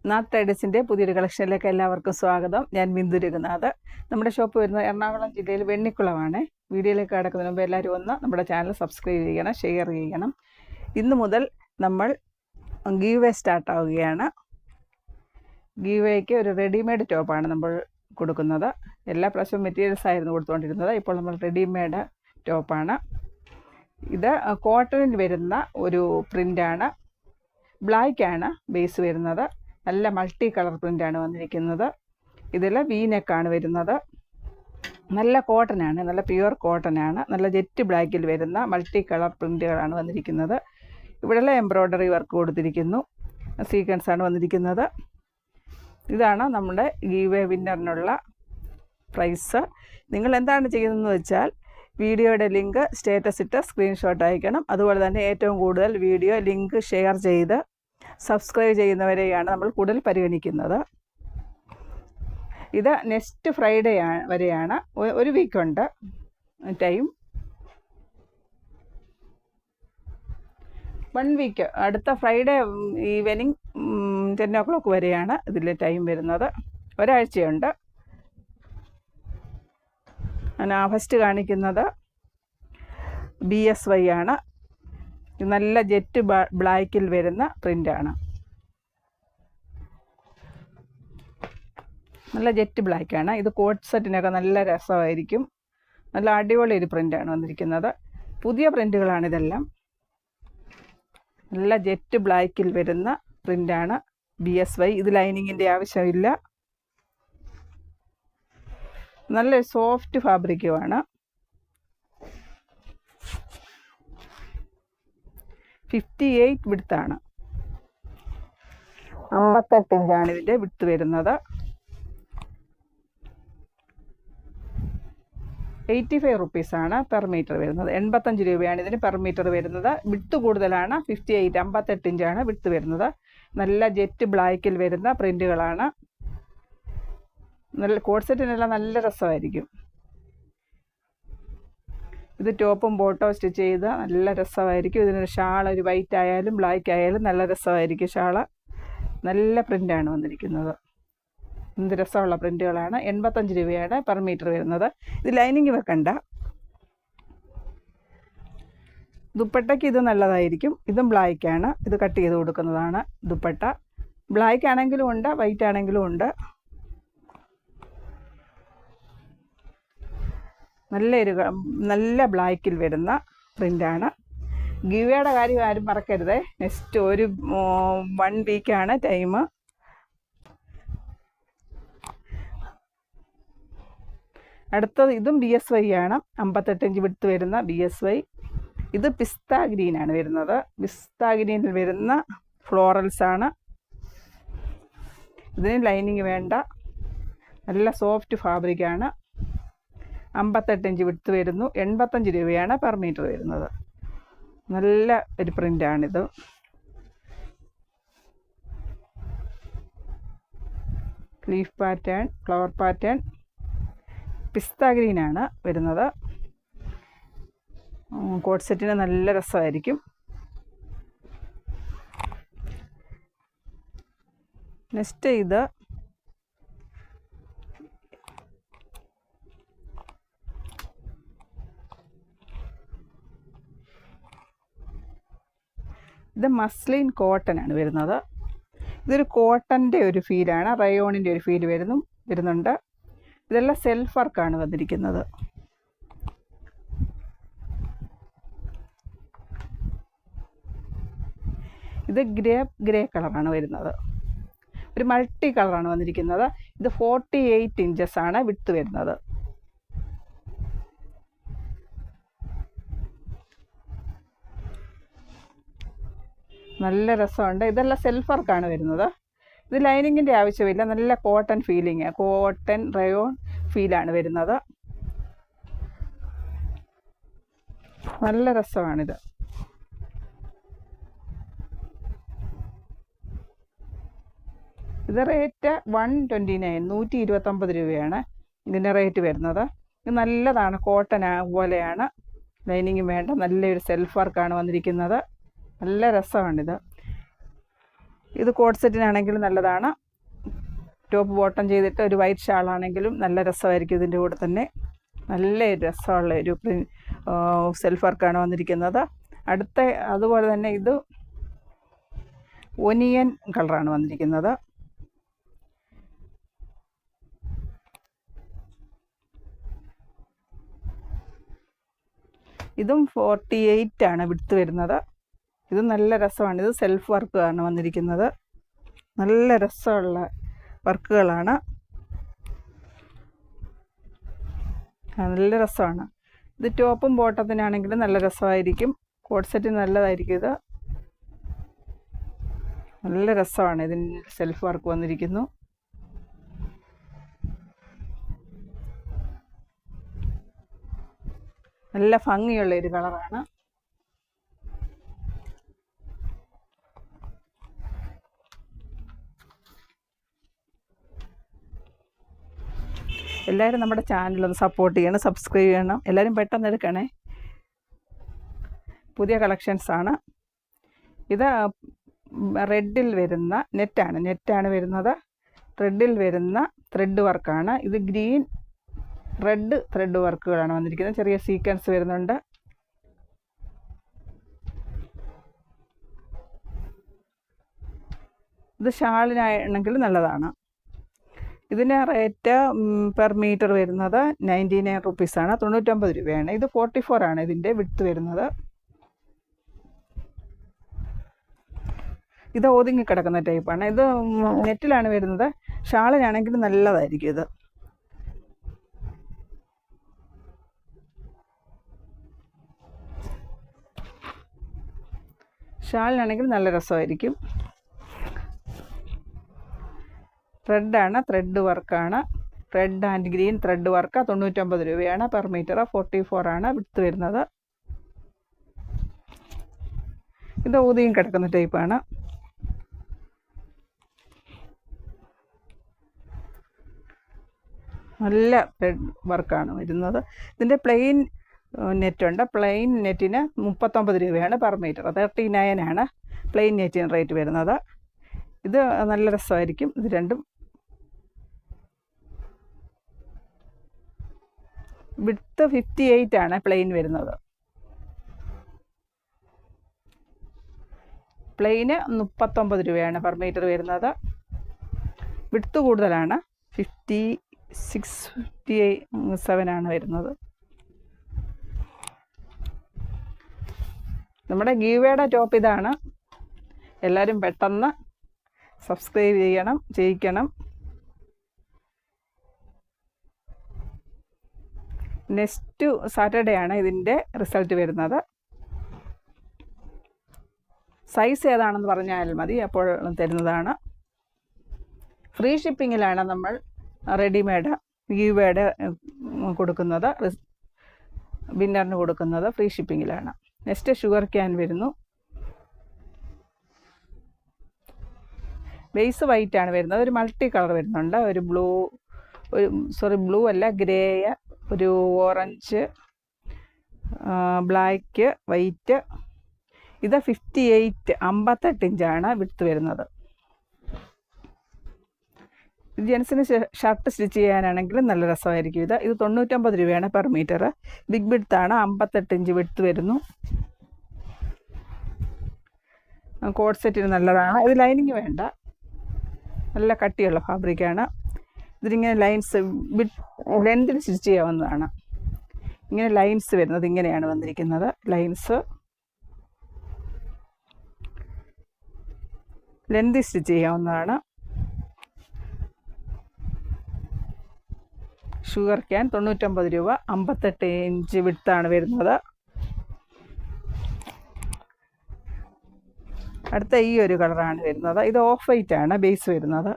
നാത്ത് ട്രേഡേഴ്സിൻ്റെ പുതിയൊരു കളക്ഷനിലേക്ക് എല്ലാവർക്കും സ്വാഗതം. ഞാൻ ബിന്ദു രഘുനാഥ്. നമ്മുടെ ഷോപ്പ് വരുന്നത് എറണാകുളം ജില്ലയിൽ വെണ്ണിക്കുളമാണ്. വീഡിയോയിലേക്ക് കടക്കുന്നതിന് മുമ്പ് എല്ലാവരും ഒന്ന് നമ്മുടെ ചാനൽ സബ്സ്ക്രൈബ് ചെയ്യണം, ഷെയർ ചെയ്യണം. ഇന്ന് മുതൽ നമ്മൾ ഗീവ് വേ സ്റ്റാർട്ടാവുകയാണ്. ഗീവ് വേക്ക് ഒരു റെഡിമെയ്ഡ് ടോപ്പാണ് നമ്മൾ കൊടുക്കുന്നത്. എല്ലാ പ്രാവശ്യവും മെറ്റീരിയൽസ് ആയിരുന്നു കൊടുത്തുകൊണ്ടിരുന്നത്. ഇപ്പോൾ നമ്മൾ റെഡിമെയ്ഡ് ടോപ്പാണ്. ഇത് കോട്ടണിൽ വരുന്ന ഒരു പ്രിൻ്റാണ്. ബ്ലാക്കാണ് ബേസ് വരുന്നത്. നല്ല മൾട്ടി കളർ പ്രിൻ്റാണ് വന്നിരിക്കുന്നത്. ഇതിൽ വീനെക്കാണ് വരുന്നത്. നല്ല കോട്ടനാണ്, നല്ല പ്യുവർ കോട്ടനാണ്. നല്ല ജെറ്റ് ബ്ലാക്കിൽ വരുന്ന മൾട്ടി കളർ പ്രിൻ്റുകളാണ് വന്നിരിക്കുന്നത്. ഇവിടെയുള്ള എംബ്രോയ്ഡറി വർക്ക് കൊടുത്തിരിക്കുന്നു. സീക്വൻസാണ് വന്നിരിക്കുന്നത്. ഇതാണ് നമ്മുടെ ഗീവ് വേ വിന്നറിനുള്ള പ്രൈസ്. നിങ്ങൾ എന്താണ് ചെയ്യുന്നതെന്ന് വെച്ചാൽ വീഡിയോയുടെ ലിങ്ക് സ്റ്റാറ്റസ് ഇട്ട് സ്ക്രീൻഷോട്ട് അയക്കണം. അതുപോലെ തന്നെ ഏറ്റവും കൂടുതൽ വീഡിയോ ലിങ്ക് ഷെയർ ചെയ്ത് സബ്സ്ക്രൈബ് ചെയ്യുന്നവരെയാണ് നമ്മൾ കൂടുതൽ പരിഗണിക്കുന്നത്. ഇത് നെക്സ്റ്റ് ഫ്രൈഡേ വരെയാണ്, ഒരു വീക്കുണ്ട് ടൈം. 1 വീക്ക്, അടുത്ത ഫ്രൈഡേ ഈവനിങ് 10 o'clock വരെയാണ് ഇതിൽ ടൈം വരുന്നത്. ഒരാഴ്ചയുണ്ട്. ഞാൻ ഫസ്റ്റ് കാണിക്കുന്നത് BSY ആണ്. നല്ല ജെറ്റ് ബ്ലാക്കിൽ വരുന്ന പ്രിൻ്റാണ്. നല്ല ജെറ്റ് ബ്ലാക്കാണ്. ഇത് കോട്ട് സെറ്റിനൊക്കെ നല്ല രസമായിരിക്കും. നല്ല അടിപൊളി ഒരു പ്രിൻ്റാണ് വന്നിരിക്കുന്നത്. പുതിയ പ്രിൻ്റുകളാണ് ഇതെല്ലാം. നല്ല ജെറ്റ് ബ്ലാക്കിൽ വരുന്ന പ്രിൻ്റാണ് BSY. ഇത് ലൈനിങ്ങിൻ്റെ ആവശ്യമില്ല. നല്ല സോഫ്റ്റ് ഫാബ്രിക്കുമാണ്. 58 വിഡ്ത്താണ്. 58 ഇഞ്ചാണ് ഇതിൻ്റെ വിഡ്ത്ത് വരുന്നത്. 85 റുപ്പീസാണ് പെർ മീറ്റർ വരുന്നത്. 85 രൂപയാണ് ഇതിന് പെർ മീറ്റർ വരുന്നത്. വിഡ്ത്ത് കൂടുതലാണ്. 58, 58 ഇഞ്ചാണ് വിഡ്ത്ത് വരുന്നത്. നല്ല ജെറ്റ് ബ്ലാക്കിൽ വരുന്ന പ്രിൻ്റുകളാണ്. നല്ല കോട്ട് സെറ്റിനെല്ലാം നല്ല രസമായിരിക്കും. ഇത് ടോപ്പും ബോട്ടവും സ്റ്റിച്ച് ചെയ്ത് നല്ല രസമായിരിക്കും. ഇതിനൊരു ഷാൾ, ഒരു വൈറ്റ് ആയാലും ബ്ലാക്ക് ആയാലും നല്ല രസമായിരിക്കും ഷാള്. നല്ല പ്രിൻ്റാണ് വന്നിരിക്കുന്നത്. എന്ത് രസമുള്ള പ്രിൻ്റുകളാണ്. 85 രൂപയാണ് പെർ മീറ്റർ വരുന്നത്. ഇത് ലൈനിങ് വെക്കണ്ട. ദുപ്പട്ടയ്ക്ക് ഇത് നല്ലതായിരിക്കും. ഇതും ബ്ലാക്കാണ്. ഇത് കട്ട് ചെയ്ത് കൊടുക്കുന്നതാണ് ദുപ്പട്ട. ബ്ലാക്ക് ആണെങ്കിലും ഉണ്ട്, വൈറ്റ് ആണെങ്കിലും ഉണ്ട്. നല്ല ബ്ലാക്കിൽ വരുന്ന പ്രിൻ്റാണ്. ഗിവേയുടെ കാര്യം ആരും മറക്കരുത്. നെക്സ്റ്റ് ഒരു 1 വീക്കാണ് ടൈം. അടുത്തത് ഇതും BSY ആണ്. 58 ഇഞ്ച് വിഡ്ത്ത് വരുന്ന BSY. ഇത് പിസ്ത ഗ്രീനാണ് വരുന്നത്. പിസ്ത ഗ്രീനിൽ വരുന്ന ഫ്ലോറൽസാണ്. ഇതിന് ലൈനിങ് വേണ്ട. നല്ല സോഫ്റ്റ് ഫാബ്രിക്കാണ്. 58 ഇഞ്ച് വിഡ്ത്ത് വരുന്നു. 85 രൂപയാണ് പെർ മീറ്റർ വരുന്നത്. നല്ല ഒരു പ്രിൻ്റാണിത്. Leaf pattern, flower pattern. പിസ്ത ഗ്രീനാണ് വരുന്നത്. കോട്ട് സെറ്റിന് നല്ല രസമായിരിക്കും. നെക്സ്റ്റ് ഇത് മസ്ലിൻ കോട്ടൺ ആണ് വരുന്നത്. ഇതൊരു കോട്ടൻ്റെ ഒരു ഫീലാണ്. റയോണിൻ്റെ ഒരു ഫീൽ വരുന്നുണ്ട്. ഇതെല്ലാം സെൽഫ് വർക്കാണ് വന്നിരിക്കുന്നത്. ഇത് ഗ്രേ കളറാണ് വരുന്നത്. ഒരു മൾട്ടി കളറാണ് വന്നിരിക്കുന്നത്. ഇത് 48 ഇഞ്ചസാണ് വിഡ്ത്ത് വരുന്നത്. നല്ല രസമുണ്ട്. ഇതെല്ലാം സെൽഫ് വർക്കാണ് വരുന്നത്. ഇത് ലൈനിങ്ങിൻ്റെ ആവശ്യമില്ല. നല്ല കോട്ടൺ ഫീലിങ്, കോട്ടൺ റയോൺ ഫീലാണ് വരുന്നത്. നല്ല രസമാണിത്. ഇത് റേറ്റ് 129, 129 രൂപയാണ് ഇതിൻ്റെ റേറ്റ് വരുന്നത്. ഇത് നല്ലതാണ്. കോട്ടൺ പോലെയാണ്. ലൈനിങ് വേണ്ട. നല്ലൊരു സെൽഫ് വർക്കാണ് വന്നിരിക്കുന്നത്. നല്ല രസമാണിത്. ഇത് കോഡ് സെറ്റിനാണെങ്കിലും നല്ലതാണ്. ടോപ്പ് ബോട്ടം ചെയ്തിട്ട് ഒരു വൈറ്റ് ഷാളാണെങ്കിലും നല്ല രസമായിരിക്കും. ഇതിൻ്റെ കൂടെ തന്നെ നല്ല രസമുള്ള ഒരു സെൽഫ് വർക്കാണ് വന്നിരിക്കുന്നത്. അതുപോലെ തന്നെ ഇത് ഒനിയൻ കളറാണ് വന്നിരിക്കുന്നത്. ഇതും 48 ആണ് വിഡ്ത്ത് വരുന്നത്. ഇത് നല്ല രസമാണ്. ഇത് സെൽഫ് വർക്കാണ് വന്നിരിക്കുന്നത്. നല്ല രസമുള്ള വർക്കുകളാണ്. നല്ല രസമാണ്. ഇത് ടോപ്പും ബോട്ടത്തിനാണെങ്കിലും നല്ല രസമായിരിക്കും. കോഡ് സെറ്റ് നല്ലതായിരിക്കും. ഇത് നല്ല രസമാണ്. ഇതിന് സെൽഫ് വർക്ക് വന്നിരിക്കുന്നു. നല്ല ഭംഗിയുള്ള ഒരു കളറാണ്. എല്ലാവരും നമ്മുടെ ചാനലൊന്ന് സപ്പോർട്ട് ചെയ്യണം, സബ്സ്ക്രൈബ് ചെയ്യണം. എല്ലാവരും പെട്ടെന്ന് എടുക്കണേ. പുതിയ കളക്ഷൻസാണ്. ഇത് റെഡിൽ വരുന്ന നെറ്റാണ് വരുന്നത്. റെഡിൽ വരുന്ന ത്രെഡ് വർക്കാണ്. ഇത് ഗ്രീൻ റെഡ് ത്രെഡ് വർക്കുകളാണ് വന്നിരിക്കുന്നത്. ചെറിയ സീക്വൻസ് വരുന്നുണ്ട്. ഇത് ഷാളിനാണെങ്കിൽ നല്ലതാണ്. ഇതിന് റേറ്റ് പെർ മീറ്റർ വരുന്നത് 99 റുപ്പീസാണ്. 99 രൂപയാണ്. ഇത് 44 ആണ് ഇതിൻ്റെ വിഡ്ത്ത് വരുന്നത്. ഇത് ഒതുങ്ങി കിടക്കുന്ന ടൈപ്പാണ്. ഇത് നെറ്റിലാണ് വരുന്നത്. ഷാളിനാണെങ്കിൽ നല്ലതായിരിക്കും. ഇത് ഷാളിനാണെങ്കിൽ നല്ല രസമായിരിക്കും. റെഡാണ്, ത്രെഡ് വർക്കാണ്. Red and green thread work. 99 രൂപയാണ് പെർ മീറ്റർ. 44 ആണ് വിഡ്ത്ത് വരുന്നത്. ഇത് ഊതിയും കിടക്കുന്ന ടൈപ്പാണ്. നല്ല ത്രെഡ് വർക്കാണ് വരുന്നത്. ഇതിൻ്റെ പ്ലെയിൻ നെറ്റുണ്ട്. പ്ലെയിൻ നെറ്റിന് 39 രൂപയാണ് പെർ മീറ്റർ. 39 ആണ് പ്ലെയിൻ നെറ്റിന് റേറ്റ് വരുന്നത്. ഇത് നല്ല രസമായിരിക്കും. ഇത് രണ്ടും വിഡ്ത്ത് 58 ആണ് പ്ലെയിൻ വരുന്നത്. പ്ലെയിന് 39 രൂപയാണ് പെർ മീറ്റർ വരുന്നത്. വിഡ്ത്ത് കൂടുതലാണ്. 57 ആണ് വരുന്നത്. നമ്മുടെ ഗീവയുടെ ടോപ്പ് ഇതാണ്. എല്ലാവരും പെട്ടെന്ന് സബ്സ്ക്രൈബ് ചെയ്യിക്കണം. നെക്സ്റ്റ് സാറ്റർഡേ ആണ് ഇതിൻ്റെ റിസൾട്ട് വരുന്നത്. സൈസ് ഏതാണെന്ന് പറഞ്ഞാൽ മതി, അപ്പോൾ തരുന്നതാണ്. ഫ്രീ ഷിപ്പിങ്ങിലാണ് നമ്മൾ റെഡിമെയ്ഡ് ഗീവയുടെ കൊടുക്കുന്നത്. വിന്നറിന് കൊടുക്കുന്നത് ഫ്രീ ഷിപ്പിങ്ങിലാണ്. നെക്സ്റ്റ് ഷുഗർ ക്യാൻ വരുന്നു. ബേസ് വൈറ്റ് ആണ് വരുന്നത്. ഒരു മൾട്ടി കളർ വരുന്നുണ്ട്. ഒരു ബ്ലൂ അല്ല, ഗ്രേ, ഒരു ഓറഞ്ച്, ബ്ലാക്ക്, വൈറ്റ്. ഇത് 58 ഇഞ്ചാണ് വിഡ്ത്ത് വരുന്നത്. ജെൻസിന് ഷർട്ട് സ്റ്റിച്ച് ചെയ്യാനാണെങ്കിൽ നല്ല രസമായിരിക്കും. ഇത് 99 രൂപയാണ് പെർ മീറ്റർ. ബിഗ് വിഡ്ത്താണ്. 58 ഇഞ്ച് വിഡ്ത്ത് വരുന്നു. കോഡ് സെറ്റിന് നല്ലതാണ്. ഇത് ലൈനിങ് വേണ്ട, നല്ല കട്ടിയുള്ള ഫാബ്രിക്കാണ്. ഇതിലിങ്ങനെ ലൈൻസ് ലെന്തിൽ സ്റ്റിച്ച് ചെയ്യാവുന്നതാണ്. ഇങ്ങനെ ലൈൻസ് വരുന്നത് ഇങ്ങനെയാണ് വന്നിരിക്കുന്നത്. ലൈൻസ് ലെന്തിൽ സ്റ്റിച്ച് ചെയ്യാവുന്നതാണ്. ഷുഗർ ക്യാൻ 99 രൂപ. 58 ഇഞ്ച് വിഡ്ത്താണ് വരുന്നത്. അടുത്ത ഈ ഒരു കളറാണ് വരുന്നത്. ഇത് ഓഫ് വൈറ്റ് ആണ് ബേസ് വരുന്നത്.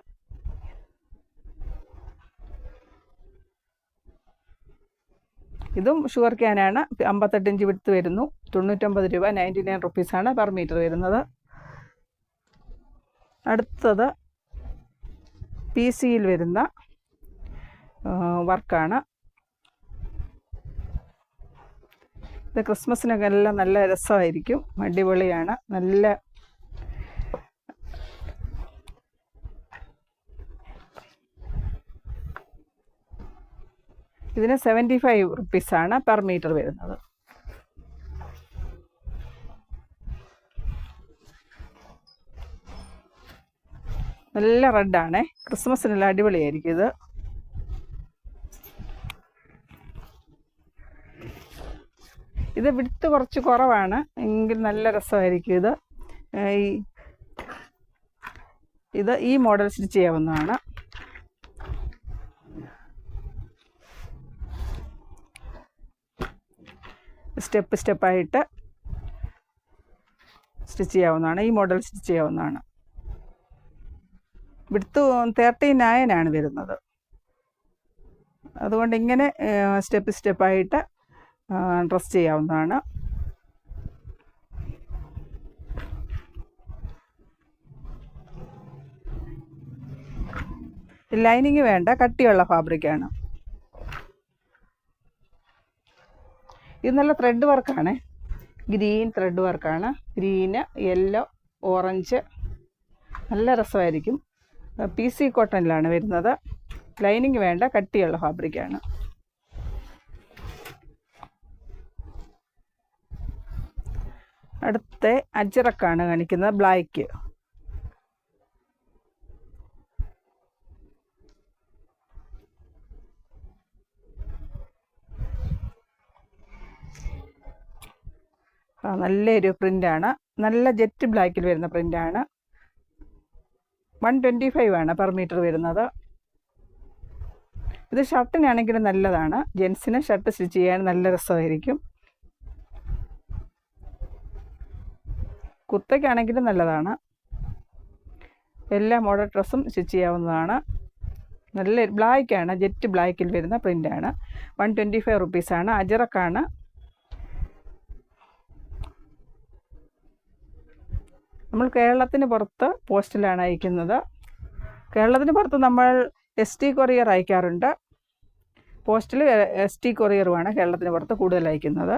ഇതും ഷുഗർ ക്യാനാണ്. 58 ഇഞ്ച് വിഡ്ത്ത് വരുന്നു. 99 രൂപ. 99 റുപ്പീസാണ് പെർ മീറ്റർ വരുന്നത്. അടുത്തത് PC-യിൽ വരുന്ന വർക്കാണ്. ഇത് ക്രിസ്മസിനൊക്കെ എല്ലാം നല്ല രസമായിരിക്കും. അടിപൊളിയാണ്. നല്ല ഇതിന് 75 റുപ്പീസാണ് പെർ മീറ്റർ വരുന്നത്. നല്ല റെഡാണ്, ക്രിസ്മസിനുള്ള അടിപൊളിയായിരിക്കും ഇത്. ഇത് വിടുത്ത് കുറച്ച് കുറവാണ്, എങ്കിൽ നല്ല രസമായിരിക്കും ഇത്. ഈ മോഡൽ സ്റ്റിച്ച് ചെയ്യാവുന്നതാണ്. സ്റ്റെപ്പായിട്ട് സ്റ്റിച്ച് ചെയ്യാവുന്നതാണ്. ഈ മോഡൽ സ്റ്റിച്ച് ചെയ്യാവുന്നതാണ്. വിടുത്ത് 39 വരുന്നത്. അതുകൊണ്ട് ഇങ്ങനെ സ്റ്റെപ്പായിട്ട് ഡ്രസ് ചെയ്യാവുന്നതാണ്. ലൈനിങ് വേണ്ട, കട്ടിയുള്ള ഫാബ്രിക്കാണ്. ഇത് നല്ല ത്രെഡ് വർക്കാണ്, ഗ്രീൻ ത്രെഡ് വർക്കാണ്. ഗ്രീന്, യെല്ലോ, ഓറഞ്ച്, നല്ല രസമായിരിക്കും. PC കോട്ടണിലാണ് വരുന്നത്. ലൈനിങ് വേണ്ട, കട്ടിയുള്ള ഫാബ്രിക്കാണ്. അടുത്ത അജ്രക്കാണ് കാണിക്കുന്നത്, ബ്ലാക്ക്. നല്ലൊരു പ്രിൻ്റാണ്, നല്ല ജെറ്റ് ബ്ലാക്കിൽ വരുന്ന പ്രിൻ്റാണ്. 125 പെർ മീറ്റർ വരുന്നത്. ഇത് ഷർട്ടിനാണെങ്കിലും നല്ലതാണ്, ജെൻസിന് ഷർട്ട് സ്റ്റിച്ച് ചെയ്യാൻ നല്ല രസമായിരിക്കും. കുർത്തയ്ക്കാണെങ്കിലും നല്ലതാണ്. എല്ലാ മോഡൽ ഡ്രസ്സും സ്റ്റിച്ച് ചെയ്യാവുന്നതാണ്. നല്ല ബ്ലാക്കാണ്, ജെറ്റ് ബ്ലാക്കിൽ വരുന്ന പ്രിൻ്റാണ്. 125 റുപ്പീസാണ്. അജറക്കാണ്. നമ്മൾ കേരളത്തിന് പുറത്ത് പോസ്റ്റിലാണ് അയക്കുന്നത്. കേരളത്തിന് പുറത്ത് നമ്മൾ ST കൊറിയർ അയക്കാറുണ്ട്. പോസ്റ്റിൽ ST കൊറിയറുമാണ് കേരളത്തിന് പുറത്ത് കൂടുതൽ അയക്കുന്നത്.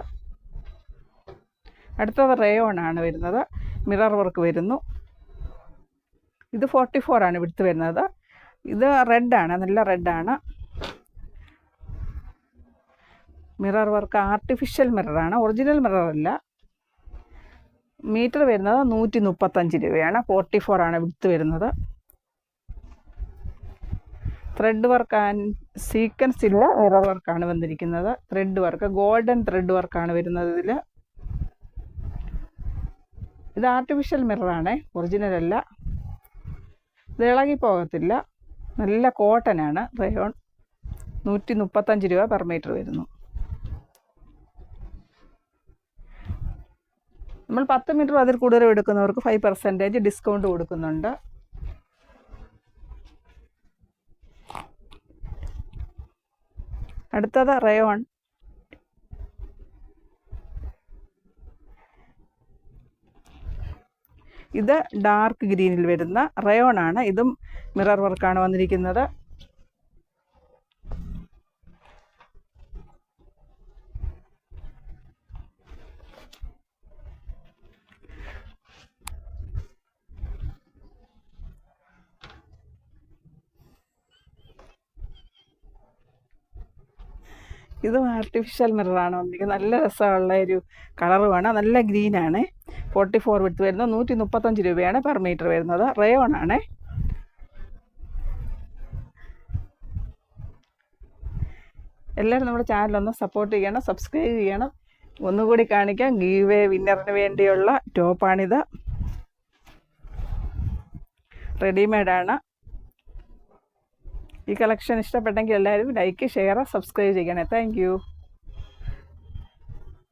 അടുത്തത് റേയോൺ ആണ് വരുന്നത്, മിറർ വർക്ക് വരുന്നു. ഇത് 44 വിടുത്ത് വരുന്നത്. ഇത് റെഡാണ്, നല്ല റെഡാണ്. മിറർ വർക്ക് ആർട്ടിഫിഷ്യൽ മിററാണ്, ഒറിജിനൽ മിററല്ല. മീറ്റർ വരുന്നത് 135 രൂപയാണ്. 44 വിടുത്ത് വരുന്നത്. ത്രെഡ് വർക്ക് ആൻഡ് സീക്വൻസിലുള്ള മിറർ വർക്കാണ് വന്നിരിക്കുന്നത്. ത്രെഡ് വർക്ക്, ഗോൾഡൻ ത്രെഡ് വർക്കാണ് വരുന്നത് ഇതിൽ. ഇത് ആർട്ടിഫിഷ്യൽ മിററാണ്, ഒറിജിനൽ അല്ല. ഇത് ഇളകി പോകത്തില്ല, നല്ല കോട്ടനാണ്. റയോൺ 135 രൂപ പെർ മീറ്റർ വരുന്നു. നമ്മൾ 10 മീറ്റർ അതിൽ കൂടുതൽ എടുക്കുന്നവർക്ക് 5% ഡിസ്കൗണ്ട് കൊടുക്കുന്നുണ്ട്. അടുത്തത് റയോൺ. ഇത് ഡാർക്ക് ഗ്രീനിൽ വരുന്ന റയോൺ ആണ്. ഇതും മിറർ വർക്കാണ് വന്നിരിക്കുന്നത്. ഇതും ആർട്ടിഫിഷ്യൽ മിററാണ് വന്നിരിക്കുന്നത്. നല്ല രസമുള്ള ഒരു കളറുമാണ്, നല്ല ഗ്രീനാണ്. 44 വിടുത്ത് വരുന്നത്. 135 രൂപയാണ് പെർ മീറ്റർ വരുന്നത്. റയോൺ ആണ്. എല്ലാവരും നമ്മുടെ ചാനലൊന്ന് സപ്പോർട്ട് ചെയ്യണം, സബ്സ്ക്രൈബ് ചെയ്യണം. ഒന്നുകൂടി കാണിക്കാം, ഗീവ് വിന്നറിന് വേണ്ടിയുള്ള ടോപ്പാണിത്. റെഡിമെയ്ഡാണ്. ഈ കളക്ഷൻ ഇഷ്ടപ്പെട്ടെങ്കിൽ എല്ലാവരും ലൈക്ക്, ഷെയർ, സബ്സ്ക്രൈബ് ചെയ്യണേ. Thank you.